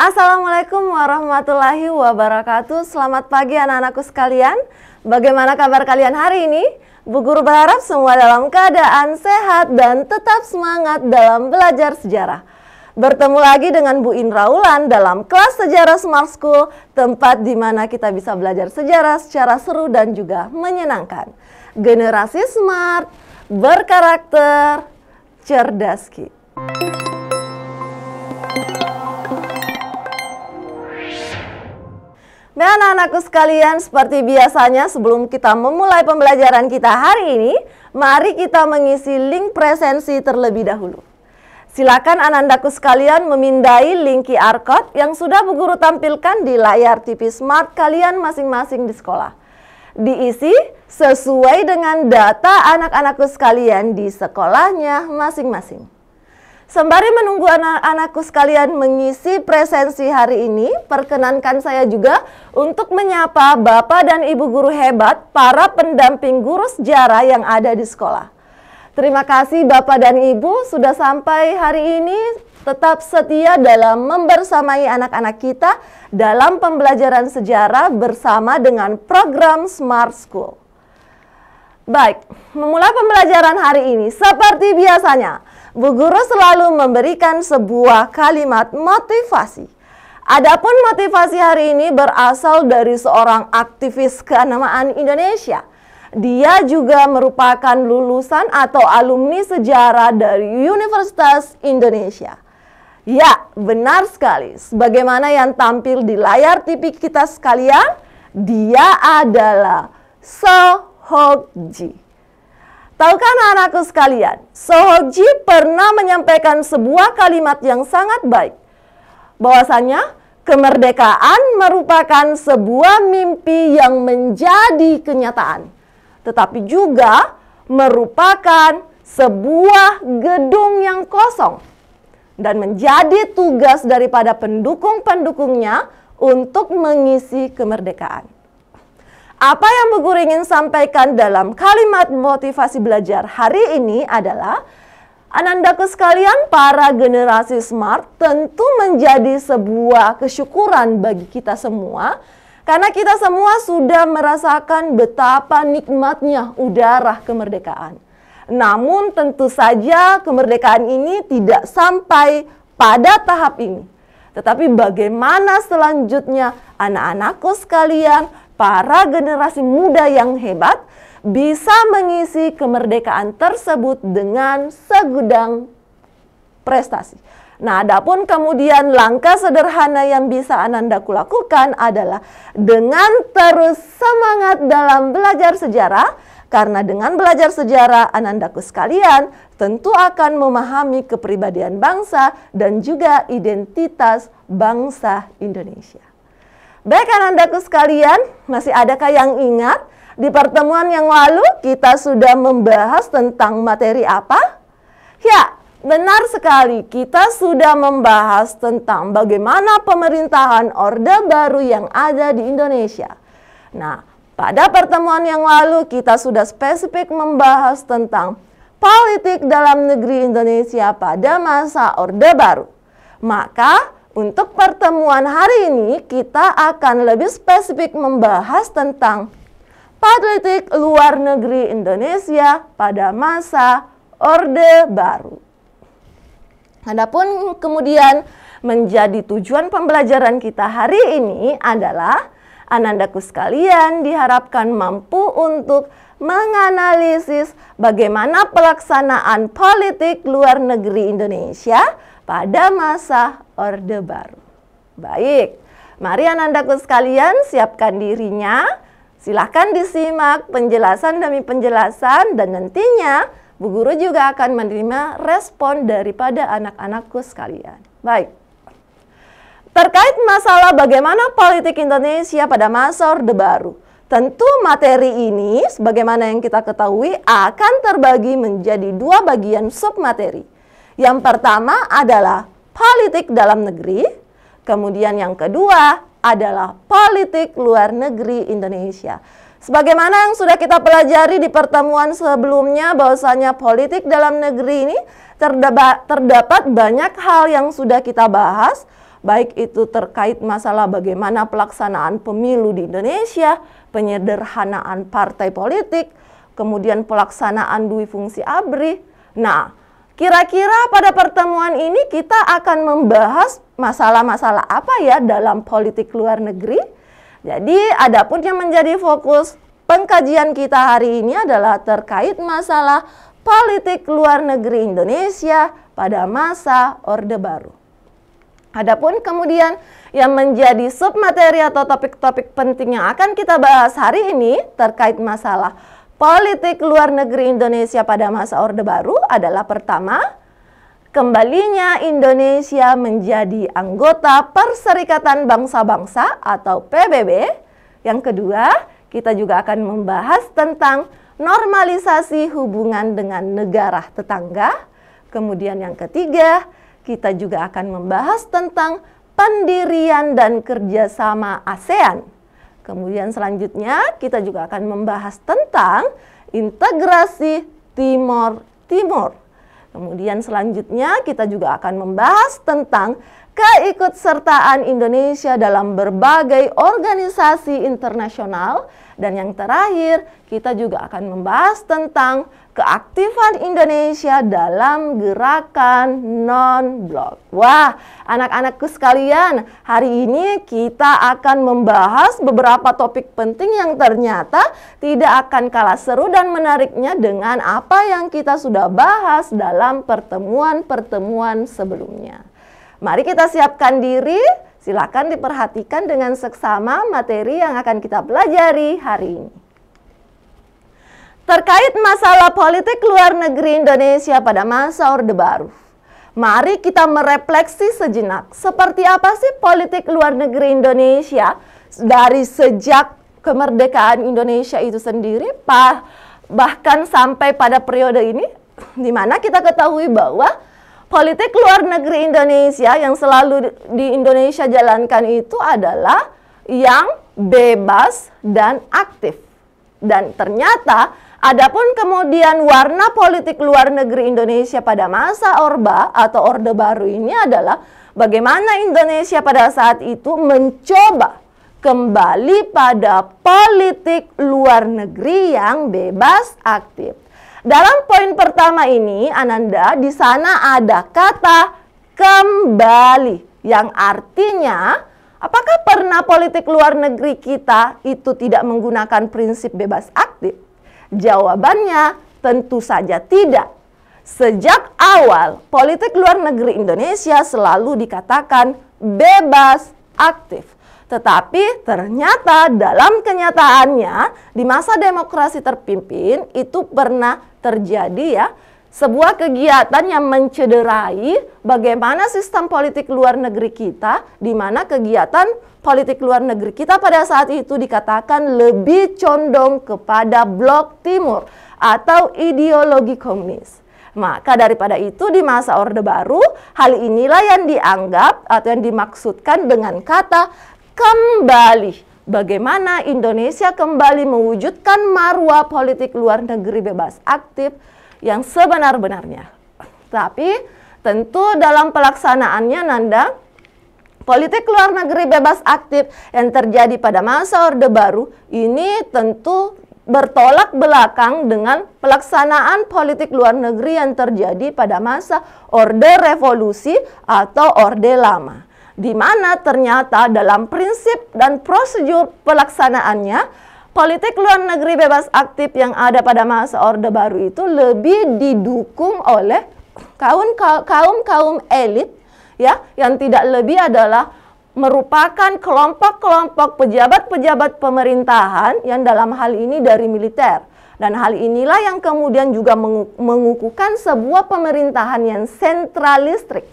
Assalamualaikum warahmatullahi wabarakatuh. Selamat pagi anak-anakku sekalian. Bagaimana kabar kalian hari ini? Bu Guru berharap semua dalam keadaan sehat dan tetap semangat dalam belajar sejarah. Bertemu lagi dengan Bu Indra Wulan dalam kelas Sejarah Smart School, tempat di mana kita bisa belajar sejarah secara seru dan juga menyenangkan. Generasi smart, berkarakter, cerdas Ki. Dan anak-anakku sekalian, seperti biasanya sebelum kita memulai pembelajaran kita hari ini, mari kita mengisi link presensi terlebih dahulu. Silakan anak-anakku sekalian memindai link QR Code yang sudah Bu Guru tampilkan di layar TV Smart kalian masing-masing di sekolah. Diisi sesuai dengan data anak-anakku sekalian di sekolahnya masing-masing. Sembari menunggu anak-anakku sekalian mengisi presensi hari ini, perkenankan saya juga untuk menyapa Bapak dan Ibu guru hebat, para pendamping guru sejarah yang ada di sekolah. Terima kasih Bapak dan Ibu sudah sampai hari ini tetap setia dalam membersamai anak-anak kita dalam pembelajaran sejarah bersama dengan program Smart School. Baik, memulai pembelajaran hari ini seperti biasanya, Bu Guru selalu memberikan sebuah kalimat motivasi. Adapun motivasi hari ini berasal dari seorang aktivis keagamaan Indonesia. Dia juga merupakan lulusan atau alumni sejarah dari Universitas Indonesia. Ya, benar sekali. Sebagaimana yang tampil di layar TV kita sekalian, dia adalah Sohokji. Tahukah anak-anakku sekalian, Sohokji pernah menyampaikan sebuah kalimat yang sangat baik. Bahwasanya kemerdekaan merupakan sebuah mimpi yang menjadi kenyataan. Tetapi juga merupakan sebuah gedung yang kosong. Dan menjadi tugas daripada pendukung-pendukungnya untuk mengisi kemerdekaan. Apa yang Bu Guru ingin sampaikan dalam kalimat motivasi belajar hari ini adalah, anandaku sekalian, para generasi smart tentu menjadi sebuah kesyukuran bagi kita semua, karena kita semua sudah merasakan betapa nikmatnya udara kemerdekaan. Namun tentu saja kemerdekaan ini tidak sampai pada tahap ini. Tetapi bagaimana selanjutnya anak-anakku sekalian, para generasi muda yang hebat bisa mengisi kemerdekaan tersebut dengan segudang prestasi. Nah, adapun kemudian langkah sederhana yang bisa anandaku lakukan adalah dengan terus semangat dalam belajar sejarah, karena dengan belajar sejarah anandaku sekalian tentu akan memahami kepribadian bangsa dan juga identitas bangsa Indonesia. Baik anandaku sekalian, masih adakah yang ingat di pertemuan yang lalu kita sudah membahas tentang materi apa? Ya, benar sekali, kita sudah membahas tentang bagaimana pemerintahan Orde Baru yang ada di Indonesia. Nah, pada pertemuan yang lalu kita sudah spesifik membahas tentang politik dalam negeri Indonesia pada masa Orde Baru. Maka untuk pertemuan hari ini kita akan lebih spesifik membahas tentang politik luar negeri Indonesia pada masa Orde Baru. Adapun kemudian menjadi tujuan pembelajaran kita hari ini adalah anandaku sekalian diharapkan mampu untuk menganalisis bagaimana pelaksanaan politik luar negeri Indonesia pada masa Orde Baru. Baik, mari anandaku sekalian siapkan dirinya. Silahkan disimak penjelasan demi penjelasan dan nantinya Bu Guru juga akan menerima respon daripada anak-anakku sekalian. Baik. Terkait masalah bagaimana politik Indonesia pada masa Orde Baru, tentu materi ini sebagaimana yang kita ketahui akan terbagi menjadi dua bagian submateri. Yang pertama adalah politik dalam negeri, kemudian yang kedua adalah politik luar negeri Indonesia. Sebagaimana yang sudah kita pelajari di pertemuan sebelumnya, bahwasanya politik dalam negeri ini terdapat banyak hal yang sudah kita bahas, baik itu terkait masalah bagaimana pelaksanaan pemilu di Indonesia, penyederhanaan partai politik, kemudian pelaksanaan dui fungsi ABRI. Nah, kira-kira pada pertemuan ini kita akan membahas masalah-masalah apa ya dalam politik luar negeri? Jadi, adapun yang menjadi fokus pengkajian kita hari ini adalah terkait masalah politik luar negeri Indonesia pada masa Orde Baru. Adapun kemudian yang menjadi submateri atau topik-topik penting yang akan kita bahas hari ini terkait masalah politik luar negeri Indonesia pada masa Orde Baru adalah pertama, kembalinya Indonesia menjadi anggota Perserikatan Bangsa-Bangsa atau PBB. Yang kedua, kita juga akan membahas tentang normalisasi hubungan dengan negara tetangga. Kemudian yang ketiga, kita juga akan membahas tentang pendirian dan kerjasama ASEAN. Kemudian selanjutnya, kita juga akan membahas tentang integrasi Timor Timur. Kemudian selanjutnya, kita juga akan membahas tentang keikutsertaan Indonesia dalam berbagai organisasi internasional. Dan yang terakhir, kita juga akan membahas tentang keaktifan Indonesia dalam gerakan non-blok. Wah, anak-anakku sekalian, hari ini kita akan membahas beberapa topik penting yang ternyata tidak akan kalah seru dan menariknya dengan apa yang kita sudah bahas dalam pertemuan-pertemuan sebelumnya. Mari kita siapkan diri. Silakan diperhatikan dengan seksama materi yang akan kita pelajari hari ini. Terkait masalah politik luar negeri Indonesia pada masa Orde Baru, mari kita merefleksi sejenak. Seperti apa sih politik luar negeri Indonesia dari sejak kemerdekaan Indonesia itu sendiri, bahkan sampai pada periode ini, di mana kita ketahui bahwa politik luar negeri Indonesia yang selalu di Indonesia jalankan itu adalah yang bebas dan aktif. Dan ternyata, adapun kemudian warna politik luar negeri Indonesia pada masa Orba atau Orde Baru ini adalah bagaimana Indonesia pada saat itu mencoba kembali pada politik luar negeri yang bebas aktif. Dalam poin pertama ini, Ananda, di sana ada kata kembali, yang artinya apakah pernah politik luar negeri kita itu tidak menggunakan prinsip bebas aktif? Jawabannya tentu saja tidak. Sejak awal, politik luar negeri Indonesia selalu dikatakan bebas aktif. Tetapi ternyata dalam kenyataannya di masa demokrasi terpimpin itu pernah terjadi ya sebuah kegiatan yang mencederai bagaimana sistem politik luar negeri kita, di mana kegiatan politik luar negeri kita pada saat itu dikatakan lebih condong kepada blok timur atau ideologi komunis. Maka daripada itu di masa Orde Baru, hal inilah yang dianggap atau yang dimaksudkan dengan kata kembali. Bagaimana Indonesia kembali mewujudkan marwah politik luar negeri bebas aktif yang sebenar-benarnya. Tapi tentu dalam pelaksanaannya Nanda, politik luar negeri bebas aktif yang terjadi pada masa Orde Baru ini tentu bertolak belakang dengan pelaksanaan politik luar negeri yang terjadi pada masa Orde Revolusi atau Orde Lama, di mana ternyata dalam prinsip dan prosedur pelaksanaannya, politik luar negeri bebas aktif yang ada pada masa Orde Baru itu lebih didukung oleh kaum elit ya, yang tidak lebih adalah merupakan kelompok-kelompok pejabat-pejabat pemerintahan yang dalam hal ini dari militer. Dan hal inilah yang kemudian juga mengukuhkan sebuah pemerintahan yang sentralistik,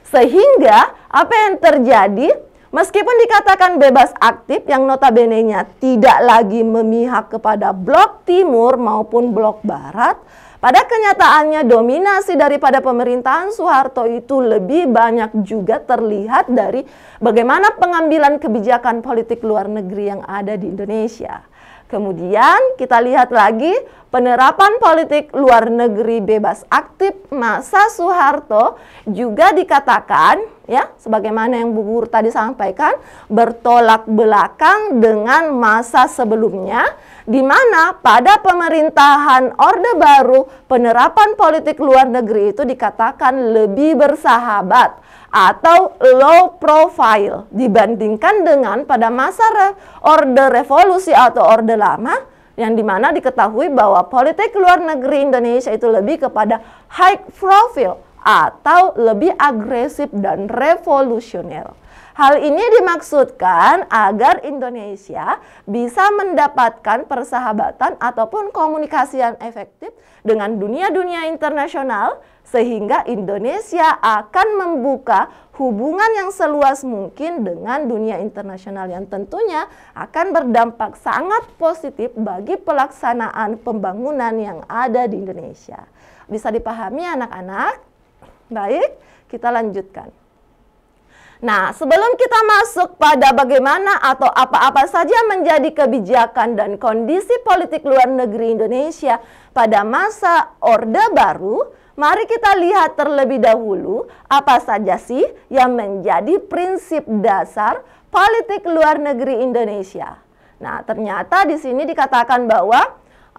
sehingga apa yang terjadi, meskipun dikatakan bebas aktif yang notabene-nya tidak lagi memihak kepada blok timur maupun blok barat, pada kenyataannya dominasi daripada pemerintahan Soeharto itu lebih banyak juga terlihat dari bagaimana pengambilan kebijakan politik luar negeri yang ada di Indonesia. Kemudian kita lihat lagi penerapan politik luar negeri bebas aktif masa Soeharto juga dikatakan, ya, sebagaimana yang Bu Guru tadi sampaikan, bertolak belakang dengan masa sebelumnya, di mana pada pemerintahan Orde Baru penerapan politik luar negeri itu dikatakan lebih bersahabat atau low profile dibandingkan dengan pada masa Orde Revolusi atau Orde Lama, yang dimana diketahui bahwa politik luar negeri Indonesia itu lebih kepada high profile atau lebih agresif dan revolusioner. Hal ini dimaksudkan agar Indonesia bisa mendapatkan persahabatan ataupun komunikasi yang efektif dengan dunia-dunia internasional, sehingga Indonesia akan membuka hubungan yang seluas mungkin dengan dunia internasional yang tentunya akan berdampak sangat positif bagi pelaksanaan pembangunan yang ada di Indonesia. Bisa dipahami anak-anak? Baik, kita lanjutkan. Nah, sebelum kita masuk pada bagaimana atau apa-apa saja menjadi kebijakan dan kondisi politik luar negeri Indonesia pada masa Orde Baru, mari kita lihat terlebih dahulu apa saja sih yang menjadi prinsip dasar politik luar negeri Indonesia. Nah, ternyata di sini dikatakan bahwa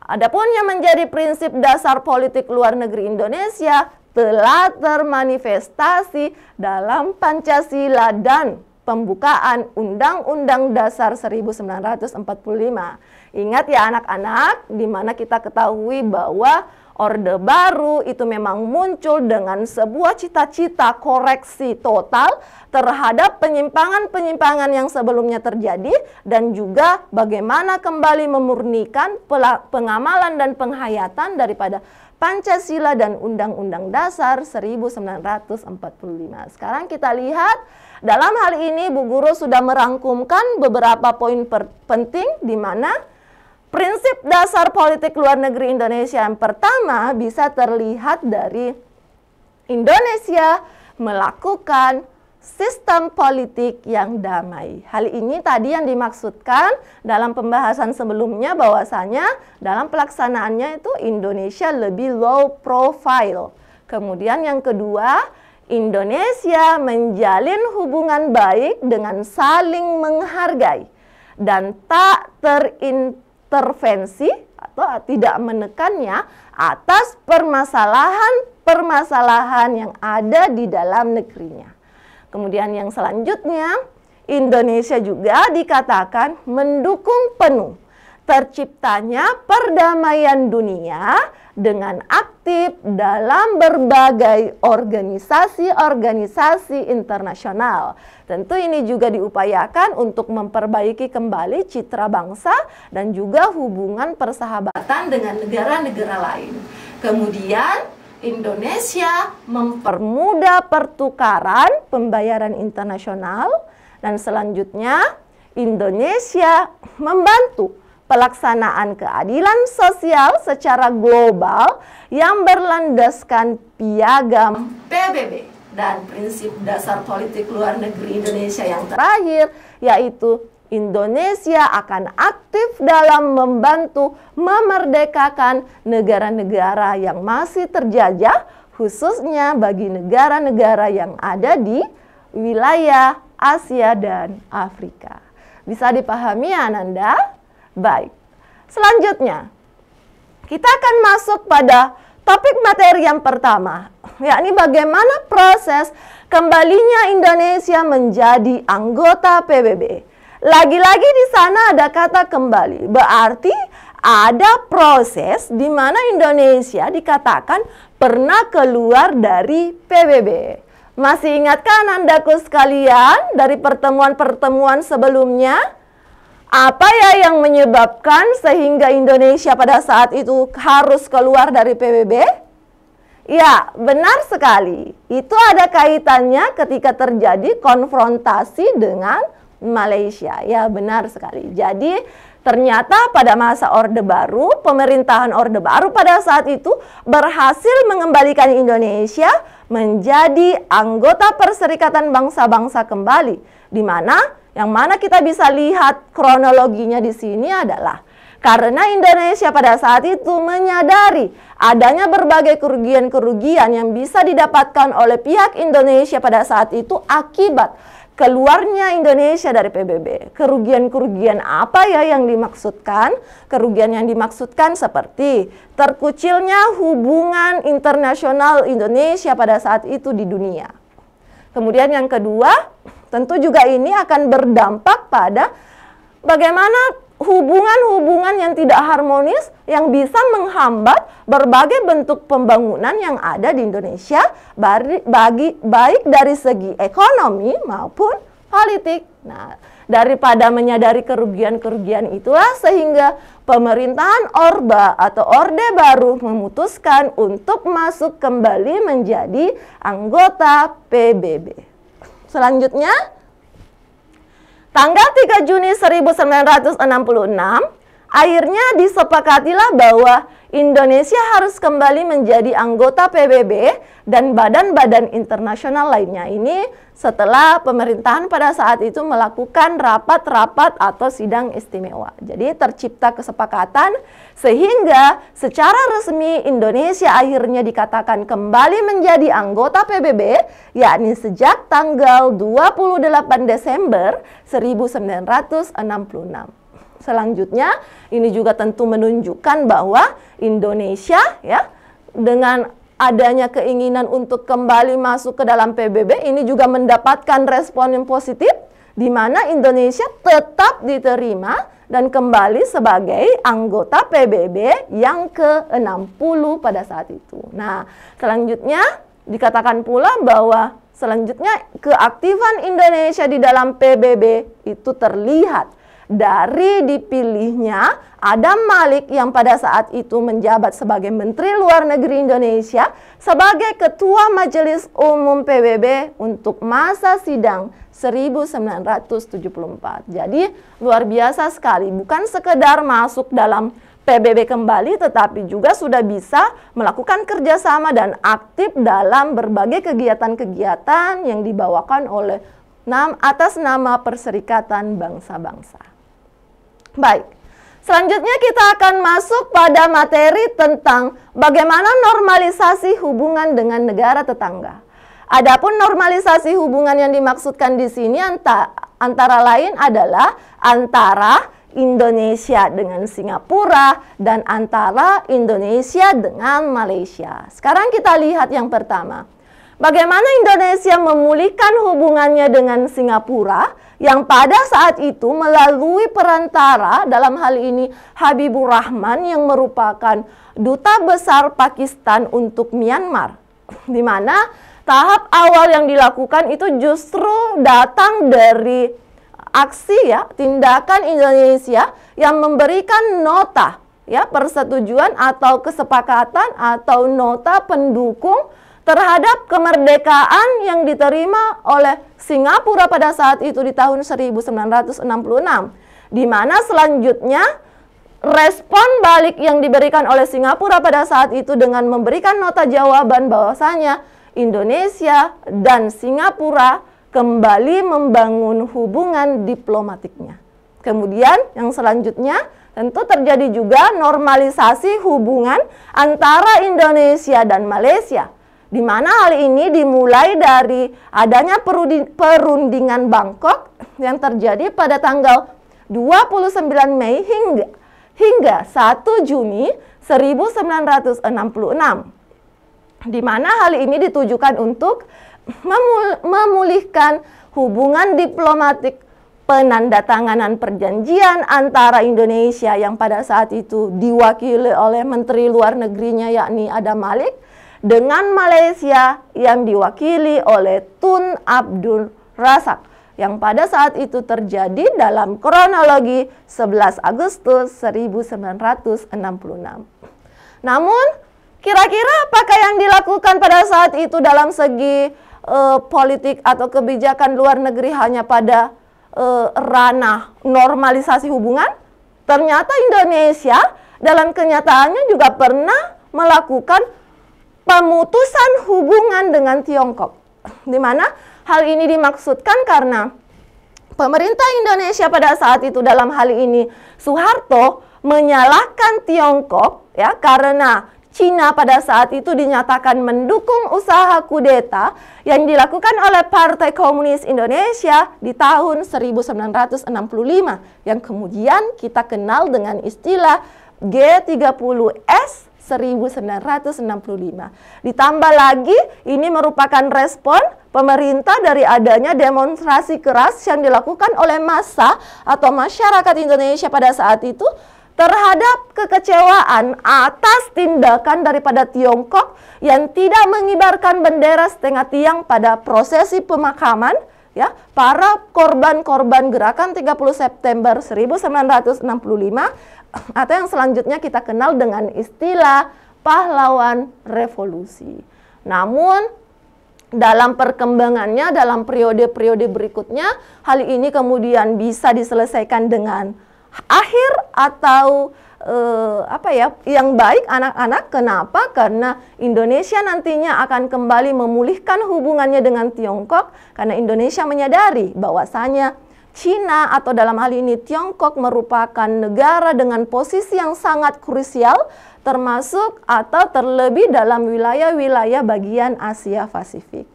adapun yang menjadi prinsip dasar politik luar negeri Indonesia telah termanifestasi dalam Pancasila dan pembukaan Undang-Undang Dasar 1945. Ingat ya anak-anak, di mana kita ketahui bahwa Orde Baru itu memang muncul dengan sebuah cita-cita koreksi total terhadap penyimpangan-penyimpangan yang sebelumnya terjadi, dan juga bagaimana kembali memurnikan pengamalan dan penghayatan daripada Pancasila dan Undang-Undang Dasar 1945. Sekarang kita lihat, dalam hal ini Bu Guru sudah merangkumkan beberapa poin penting di mana prinsip dasar politik luar negeri Indonesia yang pertama bisa terlihat dari Indonesia melakukan sistem politik yang damai. Hal ini tadi yang dimaksudkan dalam pembahasan sebelumnya, bahwasanya dalam pelaksanaannya itu Indonesia lebih low profile. Kemudian yang kedua, Indonesia menjalin hubungan baik dengan saling menghargai dan tak terintervensi atau tidak menekannya atas permasalahan-permasalahan yang ada di dalam negerinya. Kemudian yang selanjutnya, Indonesia juga dikatakan mendukung penuh terciptanya perdamaian dunia dengan aktif dalam berbagai organisasi-organisasi internasional. Tentu ini juga diupayakan untuk memperbaiki kembali citra bangsa dan juga hubungan persahabatan dengan negara-negara lain. Kemudian Indonesia mempermudah pertukaran pembayaran internasional, dan selanjutnya Indonesia membantu pelaksanaan keadilan sosial secara global yang berlandaskan piagam PBB. Dan prinsip dasar politik luar negeri Indonesia yang terakhir yaitu Indonesia akan aktif dalam membantu memerdekakan negara-negara yang masih terjajah, khususnya bagi negara-negara yang ada di wilayah Asia dan Afrika. Bisa dipahami Ananda? Baik. Selanjutnya, kita akan masuk pada topik materi yang pertama, yakni bagaimana proses kembalinya Indonesia menjadi anggota PBB. Lagi-lagi di sana ada kata kembali, berarti ada proses di mana Indonesia dikatakan pernah keluar dari PBB. Masih ingatkah Andaku sekalian dari pertemuan-pertemuan sebelumnya? Apa ya yang menyebabkan sehingga Indonesia pada saat itu harus keluar dari PBB? Ya, benar sekali. Itu ada kaitannya ketika terjadi konfrontasi dengan Malaysia. Ya, benar sekali. Jadi ternyata pada masa Orde Baru, pemerintahan Orde Baru pada saat itu berhasil mengembalikan Indonesia menjadi anggota Perserikatan Bangsa-Bangsa kembali, di mana yang mana kita bisa lihat kronologinya di sini adalah Karena Indonesia pada saat itu menyadari adanya berbagai kerugian-kerugian yang bisa didapatkan oleh pihak Indonesia pada saat itu akibat keluarnya Indonesia dari PBB. Kerugian-kerugian apa ya yang dimaksudkan? Kerugian yang dimaksudkan seperti terkucilnya hubungan internasional Indonesia pada saat itu di dunia. Kemudian yang kedua, tentu juga ini akan berdampak pada bagaimana hubungan-hubungan yang tidak harmonis yang bisa menghambat berbagai bentuk pembangunan yang ada di Indonesia baik dari segi ekonomi maupun politik. Nah, daripada menyadari kerugian-kerugian itulah sehingga pemerintahan Orde Baru memutuskan untuk masuk kembali menjadi anggota PBB. Selanjutnya, tanggal 3 Juni 1966, akhirnya disepakatilah bahwa Indonesia harus kembali menjadi anggota PBB dan badan-badan internasional lainnya. Ini setelah pemerintahan pada saat itu melakukan rapat-rapat atau sidang istimewa. Jadi tercipta kesepakatan sehingga secara resmi Indonesia akhirnya dikatakan kembali menjadi anggota PBB, yakni sejak tanggal 28 Desember 1966. Selanjutnya, ini juga tentu menunjukkan bahwa Indonesia ya dengan adanya keinginan untuk kembali masuk ke dalam PBB ini juga mendapatkan respon yang positif di mana Indonesia tetap diterima dan kembali sebagai anggota PBB yang ke-60 pada saat itu. Nah, selanjutnya dikatakan pula bahwa selanjutnya keaktifan Indonesia di dalam PBB itu terlihat dari dipilihnya Adam Malik yang pada saat itu menjabat sebagai Menteri Luar Negeri Indonesia sebagai Ketua Majelis Umum PBB untuk masa sidang 1974. Jadi luar biasa sekali, bukan sekedar masuk dalam PBB kembali tetapi juga sudah bisa melakukan kerjasama dan aktif dalam berbagai kegiatan-kegiatan yang dibawakan oleh atas nama Perserikatan Bangsa-Bangsa. Baik, selanjutnya kita akan masuk pada materi tentang bagaimana normalisasi hubungan dengan negara tetangga. Adapun normalisasi hubungan yang dimaksudkan di sini antara lain adalah antara Indonesia dengan Singapura dan antara Indonesia dengan Malaysia. Sekarang kita lihat yang pertama. Bagaimana Indonesia memulihkan hubungannya dengan Singapura yang pada saat itu melalui perantara dalam hal ini Habibur Rahman yang merupakan Duta Besar Pakistan untuk Myanmar. Di mana tahap awal yang dilakukan itu justru datang dari aksi ya, tindakan Indonesia yang memberikan nota ya, persetujuan atau kesepakatan atau nota pendukung terhadap kemerdekaan yang diterima oleh Singapura pada saat itu di tahun 1966, di mana selanjutnya respon balik yang diberikan oleh Singapura pada saat itu dengan memberikan nota jawaban bahwasanya Indonesia dan Singapura kembali membangun hubungan diplomatiknya. Kemudian yang selanjutnya tentu terjadi juga normalisasi hubungan antara Indonesia dan Malaysia, di mana hal ini dimulai dari adanya perundingan Bangkok yang terjadi pada tanggal 29 Mei hingga 1 Juni 1966. Di mana hal ini ditujukan untuk memulihkan hubungan diplomatik penandatanganan perjanjian antara Indonesia yang pada saat itu diwakili oleh Menteri Luar Negerinya yakni Adam Malik dengan Malaysia yang diwakili oleh Tun Abdul Razak yang pada saat itu terjadi dalam kronologi 11 Agustus 1966. Namun, kira-kira apakah yang dilakukan pada saat itu dalam segi politik atau kebijakan luar negeri hanya pada ranah normalisasi hubungan? Ternyata Indonesia dalam kenyataannya juga pernah melakukan pemutusan hubungan dengan Tiongkok, di mana hal ini dimaksudkan karena pemerintah Indonesia pada saat itu dalam hal ini Soeharto menyalahkan Tiongkok ya, karena Cina pada saat itu dinyatakan mendukung usaha kudeta yang dilakukan oleh Partai Komunis Indonesia di tahun 1965 yang kemudian kita kenal dengan istilah G30S 1965. Ditambah lagi, ini merupakan respon pemerintah dari adanya demonstrasi keras yang dilakukan oleh massa atau masyarakat Indonesia pada saat itu terhadap kekecewaan atas tindakan daripada Tiongkok yang tidak mengibarkan bendera setengah tiang pada prosesi pemakaman ya para korban-korban gerakan 30 September 1965 atau yang selanjutnya kita kenal dengan istilah pahlawan revolusi. Namun dalam perkembangannya, dalam periode-periode berikutnya, hal ini kemudian bisa diselesaikan dengan akhir atau yang baik anak-anak. Kenapa? Karena Indonesia nantinya akan kembali memulihkan hubungannya dengan Tiongkok karena Indonesia menyadari bahwasanya Cina atau dalam hal ini Tiongkok merupakan negara dengan posisi yang sangat krusial termasuk atau terlebih dalam wilayah-wilayah bagian Asia Pasifik.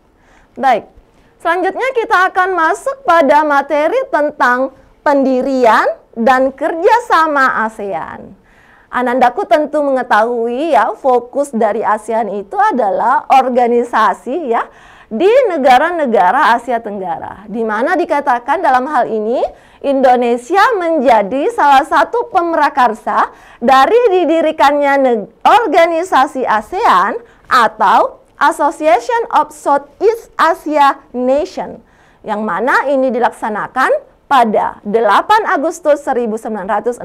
Baik, selanjutnya kita akan masuk pada materi tentang pendirian dan kerjasama ASEAN. Anandaku tentu mengetahui ya, fokus dari ASEAN itu adalah organisasi ya di negara-negara Asia Tenggara, di mana dikatakan dalam hal ini Indonesia menjadi salah satu pemrakarsa dari didirikannya organisasi ASEAN atau Association of Southeast Asia Nation, yang mana ini dilaksanakan pada 8 Agustus 1967.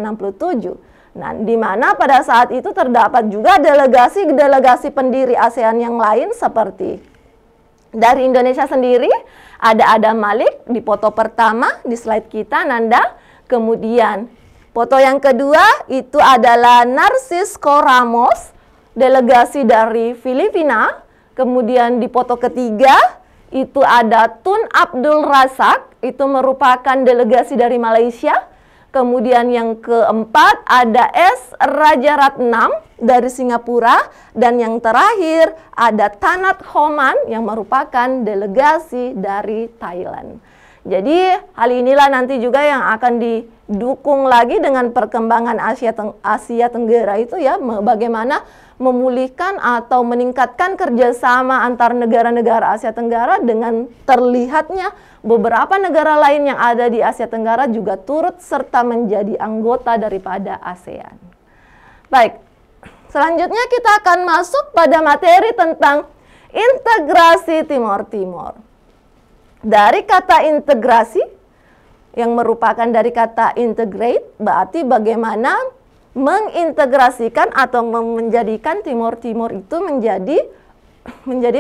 Nah, di mana pada saat itu terdapat juga delegasi-delegasi pendiri ASEAN yang lain seperti dari Indonesia sendiri, ada Adam Malik di foto pertama di slide kita, Nanda. Kemudian foto yang kedua itu adalah Narcisco Ramos, delegasi dari Filipina. Kemudian di foto ketiga itu ada Tun Abdul Razak, itu merupakan delegasi dari Malaysia. Kemudian yang keempat ada S. Rajaratnam dari Singapura. Dan yang terakhir ada Tanat Homan yang merupakan delegasi dari Thailand. Jadi hal inilah nanti juga yang akan didukung lagi dengan perkembangan Asia Tenggara itu ya, bagaimana memulihkan atau meningkatkan kerjasama antar negara-negara Asia Tenggara dengan terlihatnya beberapa negara lain yang ada di Asia Tenggara juga turut serta menjadi anggota daripada ASEAN. Baik, selanjutnya kita akan masuk pada materi tentang integrasi Timor Timur. Dari kata integrasi yang merupakan dari kata integrate, berarti bagaimana mengintegrasikan atau menjadikan Timor Timur itu menjadi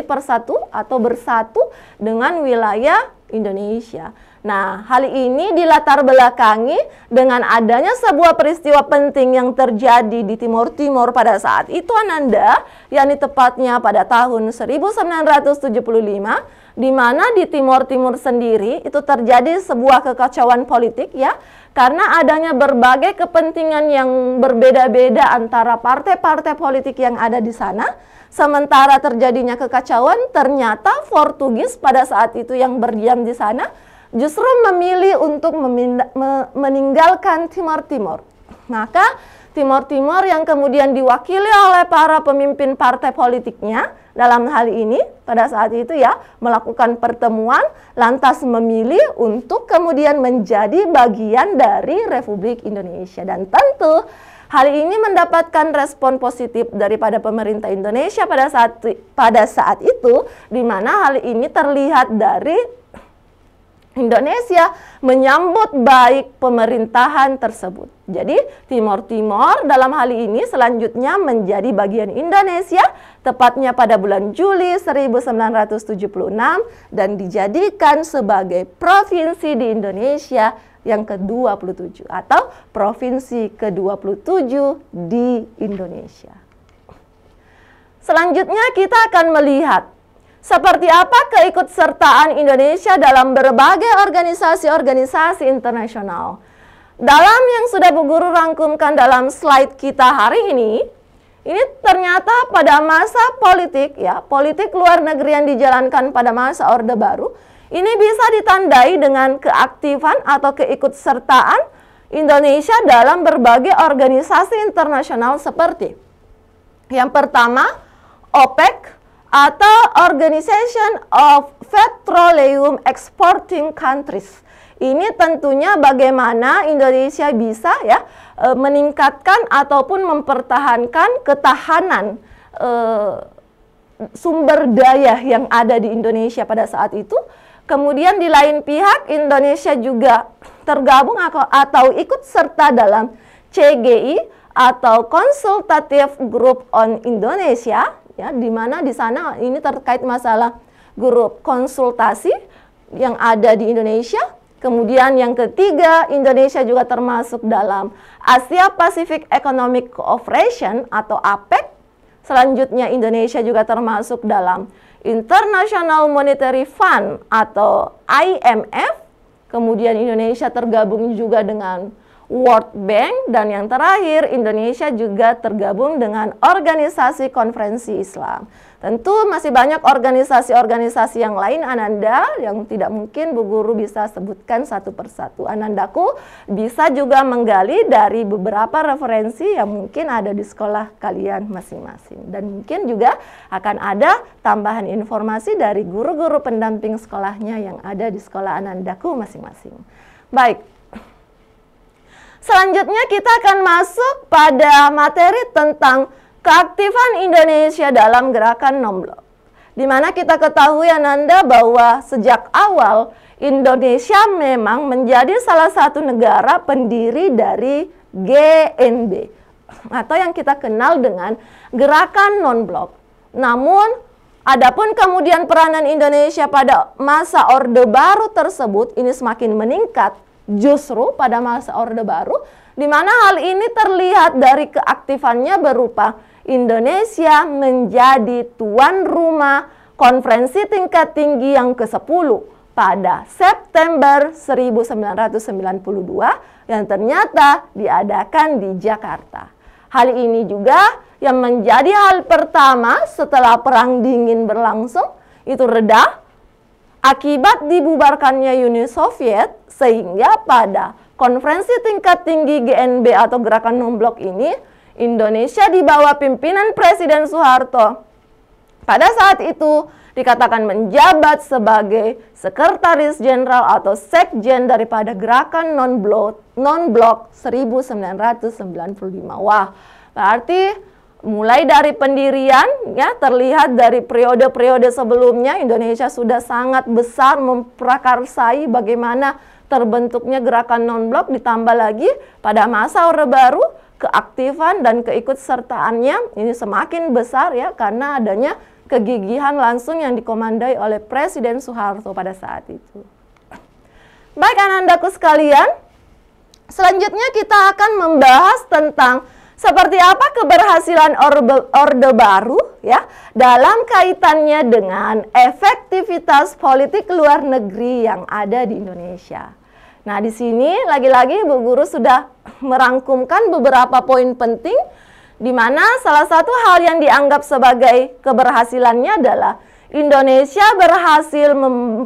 persatu atau bersatu dengan wilayah Indonesia. Nah, hal ini dilatar belakangi dengan adanya sebuah peristiwa penting yang terjadi di Timor Timur pada saat itu, Ananda, yakni tepatnya pada tahun 1975, di mana di Timor Timur sendiri itu terjadi sebuah kekacauan politik ya, karena adanya berbagai kepentingan yang berbeda-beda antara partai-partai politik yang ada di sana. Sementara terjadinya kekacauan, ternyata Portugis pada saat itu yang berdiam di sana justru memilih untuk meninggalkan Timor Timur. Maka Timor Timur yang kemudian diwakili oleh para pemimpin partai politiknya dalam hal ini pada saat itu ya melakukan pertemuan lantas memilih untuk kemudian menjadi bagian dari Republik Indonesia. Dan tentu hal ini mendapatkan respon positif daripada pemerintah Indonesia pada saat itu, di mana hal ini terlihat dari Indonesia menyambut baik pemerintahan tersebut. Jadi Timor Timur dalam hal ini selanjutnya menjadi bagian Indonesia, tepatnya pada bulan Juli 1976 dan dijadikan sebagai provinsi di Indonesia yang ke-27 atau provinsi ke-27 di Indonesia. Selanjutnya kita akan melihat seperti apa keikutsertaan Indonesia dalam berbagai organisasi-organisasi internasional. dalam yang sudah Bu Guru rangkumkan dalam slide kita hari ini ternyata pada masa politik ya, politik luar negeri yang dijalankan pada masa Orde Baru, ini bisa ditandai dengan keaktifan atau keikutsertaan Indonesia dalam berbagai organisasi internasional seperti yang pertama, OPEC atau Organization of Petroleum Exporting Countries. Ini tentunya bagaimana Indonesia bisa ya meningkatkan ataupun mempertahankan ketahanan sumber daya yang ada di Indonesia pada saat itu. Kemudian di lain pihak Indonesia juga tergabung atau ikut serta dalam CGI atau Consultative Group on Indonesia ya, di mana di sana ini terkait masalah grup konsultasi yang ada di Indonesia. Kemudian yang ketiga, Indonesia juga termasuk dalam Asia Pacific Economic Cooperation atau APEC. Selanjutnya Indonesia juga termasuk dalam International Monetary Fund atau IMF. Kemudian Indonesia tergabung juga dengan World Bank. Dan yang terakhir, Indonesia juga tergabung dengan Organisasi Konferensi Islam. Tentu masih banyak organisasi-organisasi yang lain Ananda yang tidak mungkin Bu Guru bisa sebutkan satu persatu. Anandaku bisa juga menggali dari beberapa referensi yang mungkin ada di sekolah kalian masing-masing. Dan mungkin juga akan ada tambahan informasi dari guru-guru pendamping sekolahnya yang ada di sekolah Anandaku masing-masing. Baik. Selanjutnya kita akan masuk pada materi tentang keaktifan Indonesia dalam gerakan non-blok. Di mana kita ketahui Ananda bahwa sejak awal Indonesia memang menjadi salah satu negara pendiri dari GNB atau yang kita kenal dengan gerakan non-blok. Namun adapun kemudian peranan Indonesia pada masa Orde Baru tersebut ini semakin meningkat justru pada masa Orde Baru, di mana hal ini terlihat dari keaktifannya berupa Indonesia menjadi tuan rumah konferensi tingkat tinggi yang ke-10 pada September 1992 yang ternyata diadakan di Jakarta. Hal ini juga yang menjadi hal pertama setelah Perang Dingin berlangsung itu reda akibat dibubarkannya Uni Soviet, sehingga pada konferensi tingkat tinggi GNB atau gerakan non-blok ini Indonesia di bawah pimpinan Presiden Soeharto pada saat itu dikatakan menjabat sebagai Sekretaris Jenderal atau Sekjen daripada gerakan non-blok 1995. Wah, berarti mulai dari pendirian ya terlihat dari periode-periode sebelumnya Indonesia sudah sangat besar memprakarsai bagaimana terbentuknya gerakan non-blok, ditambah lagi pada masa Orde Baru keaktifan dan keikutsertaannya ini semakin besar ya karena adanya kegigihan langsung yang dikomandai oleh Presiden Soeharto pada saat itu. Baik Anandaku sekalian, selanjutnya kita akan membahas tentang seperti apa keberhasilan Orde Baru ya dalam kaitannya dengan efektivitas politik luar negeri yang ada di Indonesia. Nah, di sini lagi-lagi Bu Guru sudah merangkumkan beberapa poin penting di mana salah satu hal yang dianggap sebagai keberhasilannya adalah Indonesia berhasil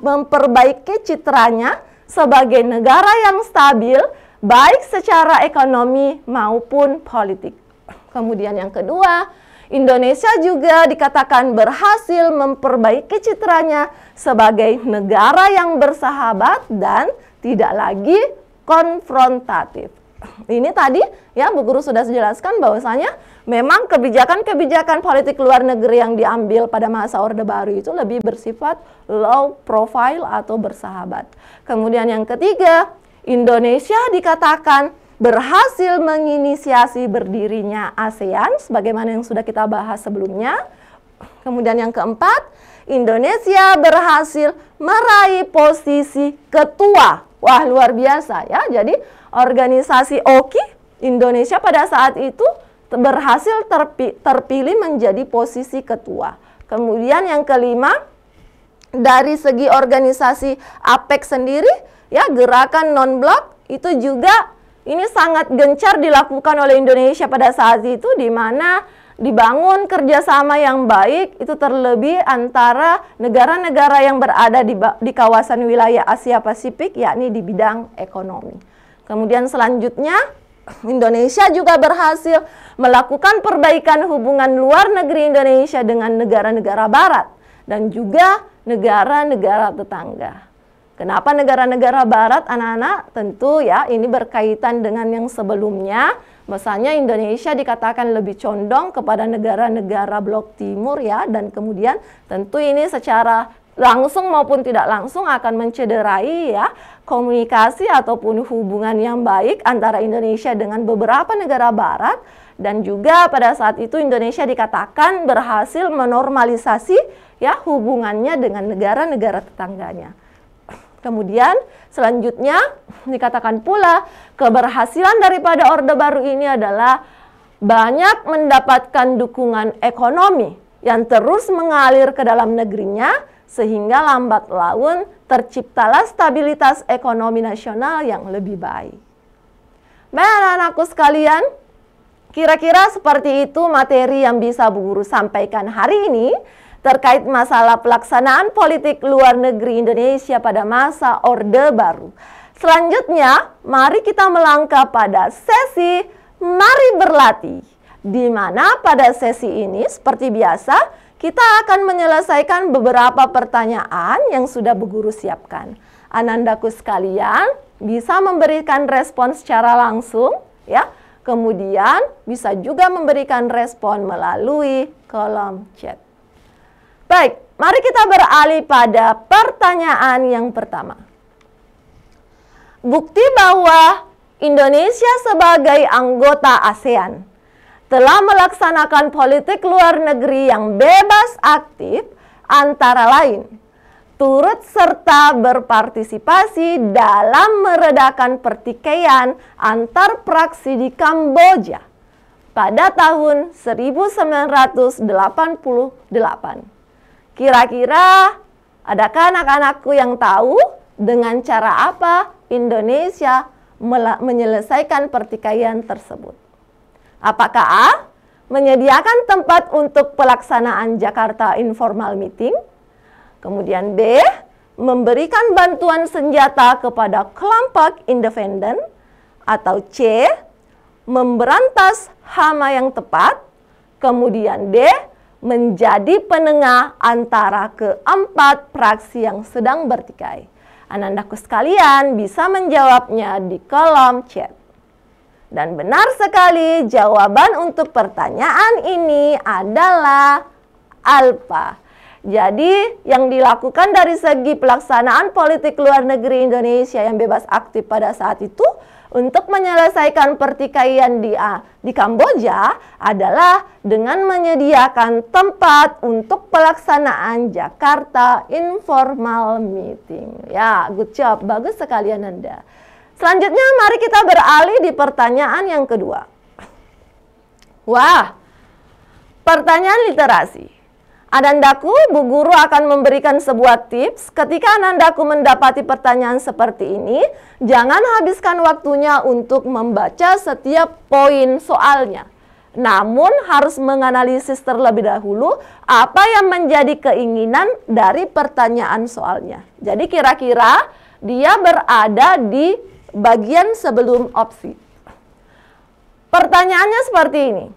memperbaiki citranya sebagai negara yang stabil baik secara ekonomi maupun politik. Kemudian yang kedua, Indonesia juga dikatakan berhasil memperbaiki citranya sebagai negara yang bersahabat dan tidak lagi konfrontatif. Ini tadi ya Bu Guru sudah jelaskan bahwasanya memang kebijakan-kebijakan politik luar negeri yang diambil pada masa Orde Baru itu lebih bersifat low profile atau bersahabat. Kemudian yang ketiga, Indonesia dikatakan berhasil menginisiasi berdirinya ASEAN sebagaimana yang sudah kita bahas sebelumnya. Kemudian yang keempat, Indonesia berhasil meraih posisi ketua. Wah, luar biasa ya. Jadi organisasi OKI Indonesia pada saat itu berhasil terpilih menjadi posisi ketua. Kemudian yang kelima, dari segi organisasi APEC sendiri ya, gerakan non-blok itu juga ini sangat gencar dilakukan oleh Indonesia pada saat itu, di mana dibangun kerjasama yang baik itu terlebih antara negara-negara yang berada di kawasan wilayah Asia Pasifik, yakni di bidang ekonomi. Kemudian selanjutnya Indonesia juga berhasil melakukan perbaikan hubungan luar negeri Indonesia dengan negara-negara barat dan juga negara-negara tetangga. Kenapa negara-negara barat, anak-anak? Tentu ya, ini berkaitan dengan yang sebelumnya. Misalnya Indonesia dikatakan lebih condong kepada negara-negara blok timur ya, dan kemudian tentu ini secara langsung maupun tidak langsung akan mencederai ya komunikasi ataupun hubungan yang baik antara Indonesia dengan beberapa negara barat, dan juga pada saat itu Indonesia dikatakan berhasil menormalisasi ya hubungannya dengan negara-negara tetangganya. Kemudian selanjutnya dikatakan pula keberhasilan daripada Orde Baru ini adalah banyak mendapatkan dukungan ekonomi yang terus mengalir ke dalam negerinya, sehingga lambat laun terciptalah stabilitas ekonomi nasional yang lebih baik. Baik anak-anakku sekalian, kira-kira seperti itu materi yang bisa Bu Guru sampaikan hari ini terkait masalah pelaksanaan politik luar negeri Indonesia pada masa Orde Baru. Selanjutnya, mari kita melangkah pada sesi Mari Berlatih, di mana pada sesi ini seperti biasa kita akan menyelesaikan beberapa pertanyaan yang sudah Bu Guru siapkan. Anandaku sekalian bisa memberikan respon secara langsung ya. Kemudian bisa juga memberikan respon melalui kolom chat. Baik, mari kita beralih pada pertanyaan yang pertama. Bukti bahwa Indonesia sebagai anggota ASEAN telah melaksanakan politik luar negeri yang bebas aktif antara lain turut serta berpartisipasi dalam meredakan pertikaian antar praksi di Kamboja pada tahun 1988. Kira-kira adakah anak-anakku yang tahu dengan cara apa Indonesia menyelesaikan pertikaian tersebut? Apakah A. menyediakan tempat untuk pelaksanaan Jakarta Informal Meeting? Kemudian B. memberikan bantuan senjata kepada kelompok independen? Atau C. memberantas hama yang tepat? Kemudian D. menjadi penengah antara keempat praksi yang sedang bertikai. Anandaku sekalian bisa menjawabnya di kolom chat. Dan benar sekali, jawaban untuk pertanyaan ini adalah alfa. Jadi yang dilakukan dari segi pelaksanaan politik luar negeri Indonesia yang bebas aktif pada saat itu untuk menyelesaikan pertikaian di Kamboja adalah dengan menyediakan tempat untuk pelaksanaan Jakarta Informal Meeting. Ya, good job, bagus sekali Ananda. Selanjutnya mari kita beralih di pertanyaan yang kedua. Wah, pertanyaan literasi. Anandaku, Bu Guru akan memberikan sebuah tips ketika Anandaku mendapati pertanyaan seperti ini. Jangan habiskan waktunya untuk membaca setiap poin soalnya. Namun harus menganalisis terlebih dahulu apa yang menjadi keinginan dari pertanyaan soalnya. Jadi kira-kira dia berada di bagian sebelum opsi. Pertanyaannya seperti ini.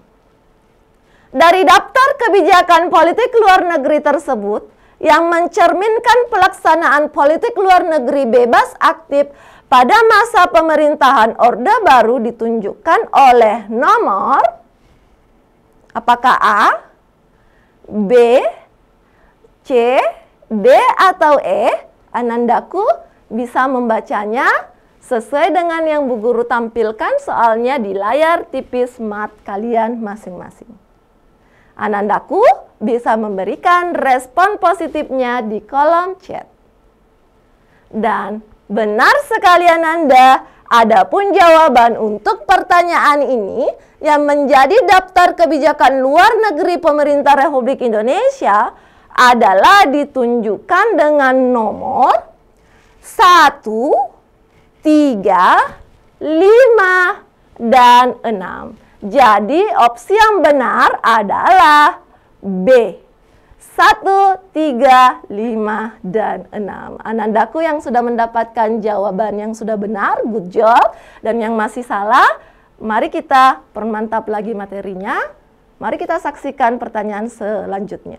Dari daftar kebijakan politik luar negeri tersebut yang mencerminkan pelaksanaan politik luar negeri bebas aktif pada masa pemerintahan Orde Baru ditunjukkan oleh nomor apakah A, B, C, D, atau E? Anandaku bisa membacanya sesuai dengan yang Bu Guru tampilkan soalnya di layar TV smart kalian masing-masing. Anandaku bisa memberikan respon positifnya di kolom chat. Dan benar sekali Ananda, adapun jawaban untuk pertanyaan ini yang menjadi daftar kebijakan luar negeri pemerintah Republik Indonesia adalah ditunjukkan dengan nomor 1, 3, 5, dan 6. Jadi opsi yang benar adalah B. 1, 3, 5, dan 6. Anandaku yang sudah mendapatkan jawaban yang sudah benar, good job. Dan yang masih salah, mari kita permantap lagi materinya. Mari kita saksikan pertanyaan selanjutnya.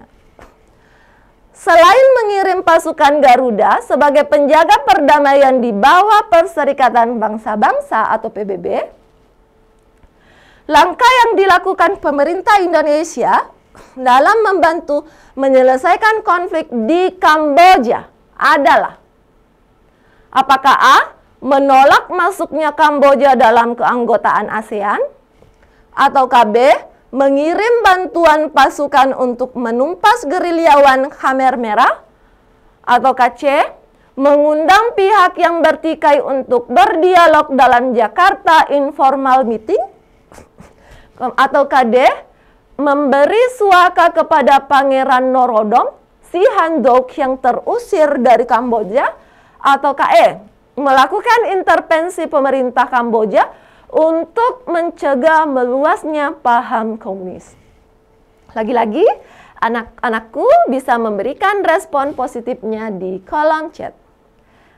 Selain mengirim pasukan Garuda sebagai penjaga perdamaian di bawah Perserikatan Bangsa-Bangsa atau PBB, langkah yang dilakukan pemerintah Indonesia dalam membantu menyelesaikan konflik di Kamboja adalah: apakah A. menolak masuknya Kamboja dalam keanggotaan ASEAN, ataukah B. mengirim bantuan pasukan untuk menumpas gerilyawan Khmer Merah, ataukah C. mengundang pihak yang bertikai untuk berdialog dalam Jakarta Informal Meeting, ataukah D. memberi suaka kepada Pangeran Norodom Sihanouk yang terusir dari Kamboja, ataukah E. melakukan intervensi pemerintah Kamboja untuk mencegah meluasnya paham komunis. Lagi-lagi, anak-anakku bisa memberikan respon positifnya di kolom chat.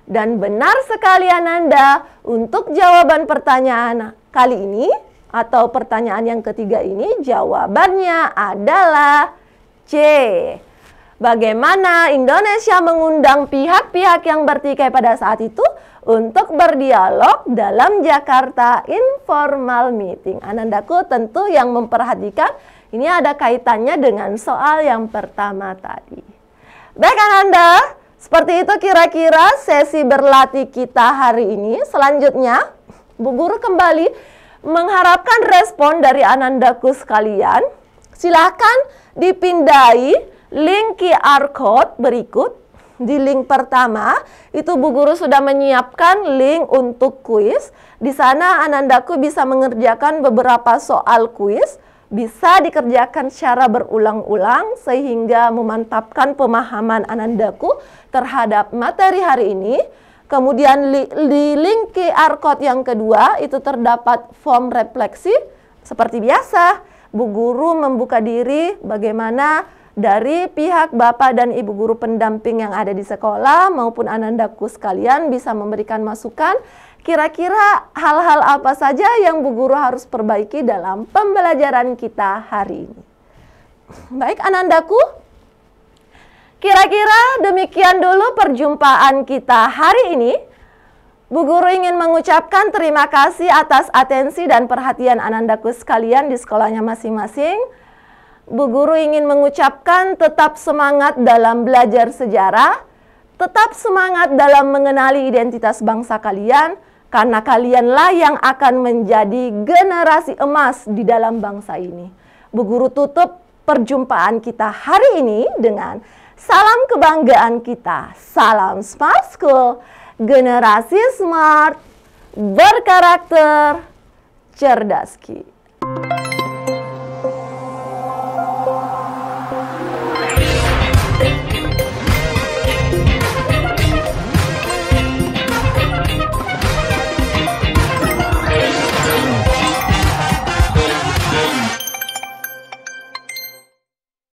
Dan benar sekali Ananda untuk jawaban pertanyaan kali ini, atau pertanyaan yang ketiga ini, jawabannya adalah C. Bagaimana Indonesia mengundang pihak-pihak yang bertikai pada saat itu untuk berdialog dalam Jakarta Informal Meeting. Anandaku tentu yang memperhatikan, ini ada kaitannya dengan soal yang pertama tadi. Baik Ananda, seperti itu kira-kira sesi berlatih kita hari ini. Selanjutnya, Bu Guru kembali mengharapkan respon dari Anandaku sekalian. Silakan dipindai link QR code berikut. Di link pertama, itu Bu Guru sudah menyiapkan link untuk kuis. Di sana Anandaku bisa mengerjakan beberapa soal kuis. Bisa dikerjakan secara berulang-ulang sehingga memantapkan pemahaman Anandaku terhadap materi hari ini. Kemudian di link QR code yang kedua itu terdapat form refleksi. Seperti biasa, Bu Guru membuka diri bagaimana dari pihak Bapak dan Ibu Guru pendamping yang ada di sekolah maupun Anandaku sekalian bisa memberikan masukan. Kira-kira hal-hal apa saja yang Bu Guru harus perbaiki dalam pembelajaran kita hari ini. Baik Anandaku, kira-kira demikian dulu perjumpaan kita hari ini. Bu Guru ingin mengucapkan terima kasih atas atensi dan perhatian Anandaku sekalian di sekolahnya masing-masing. Bu Guru ingin mengucapkan tetap semangat dalam belajar sejarah, tetap semangat dalam mengenali identitas bangsa kalian, karena kalianlah yang akan menjadi generasi emas di dalam bangsa ini. Bu Guru tutup perjumpaan kita hari ini dengan salam kebanggaan kita, salam Smart School, generasi smart, berkarakter, cerdas Ki.